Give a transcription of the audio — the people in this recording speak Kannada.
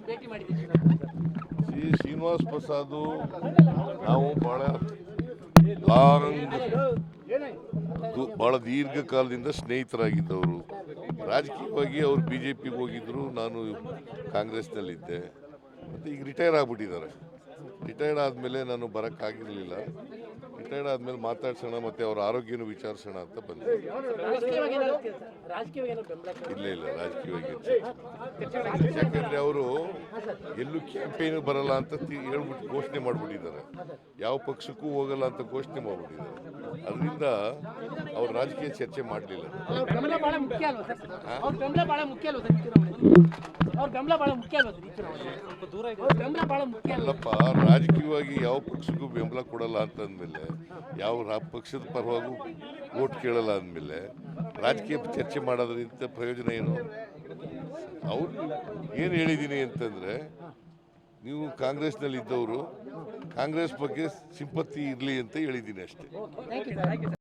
ಭೇಟಿ ಮಾಡಿದ್ದೀವಿ. ಶ್ರೀನಿವಾಸ್ ಪ್ರಸಾದ್ ನಾವು ಬಹಳ ದೀರ್ಘಕಾಲದಿಂದ ಸ್ನೇಹಿತರಾಗಿದ್ದವರು. ರಾಜಕೀಯವಾಗಿ ಅವರು ಬಿಜೆಪಿಗೆ ಹೋಗಿದ್ರು, ನಾನು ಕಾಂಗ್ರೆಸ್ನಲ್ಲಿದ್ದೆ. ಮತ್ತು ಈಗ ರಿಟೈರ್ ಆಗಿಬಿಟ್ಟಿದ್ದಾರೆ. ರಿಟೈರ್ಡ್ ಆದಮೇಲೆ ನಾನು ಬರೋಕ್ಕಾಗಿರಲಿಲ್ಲ. ರಿಟೈರ್ಡ್ ಆದಮೇಲೆ ಮಾತಾಡ್ಸೋಣ ಮತ್ತು ಅವ್ರ ಆರೋಗ್ಯನೂ ವಿಚಾರಿಸೋಣ ಅಂತ ಬಂದೆ. ಇಲ್ಲ ರಾಜಕೀಯವಾಗಿ ಯಾಕಂದರೆ ಅವರು ಎಲ್ಲೂ ಕ್ಯಾಂಪೇನ್ ಬರಲ್ಲ ಅಂತ ಹೇಳ್ಬಿಟ್ಟು ಘೋಷಣೆ ಮಾಡಿಬಿಟ್ಟಿದ್ದಾರೆ. ಯಾವ ಪಕ್ಷಕ್ಕೂ ಹೋಗಲ್ಲ ಅಂತ ಘೋಷಣೆ ಮಾಡಿಬಿಟ್ಟಿದ್ದಾರೆ. ಅದರಿಂದ ಅವ್ರು ರಾಜಕೀಯ ಚರ್ಚೆ ಮಾಡಲಿಲ್ಲ. ಅಲ್ಲಪ್ಪ, ರಾಜಕೀಯವಾಗಿ ಯಾವ ಪಕ್ಷಕ್ಕೂ ಬೆಂಬಲ ಕೊಡಲ್ಲ ಅಂತಂದಮೇಲೆ, ಯಾವ ಪಕ್ಷದ ಪರವಾಗೂ ವೋಟ್ ಕೇಳಲ್ಲ ಅಂದಮೇಲೆ ರಾಜಕೀಯ ಚರ್ಚೆ ಮಾಡೋದ್ರಿಂದ ಪ್ರಯೋಜನ ಏನು? ಅವ್ರು ಏನು ಹೇಳಿದ್ದೀನಿ ಅಂತಂದರೆ, ನೀವು ಕಾಂಗ್ರೆಸ್ನಲ್ಲಿ ಇದ್ದವರು ಕಾಂಗ್ರೆಸ್ ಬಗ್ಗೆ ಸಿಂಪತ್ತಿ ಇರಲಿ ಅಂತ ಹೇಳಿದ್ದೀನಿ ಅಷ್ಟೇ.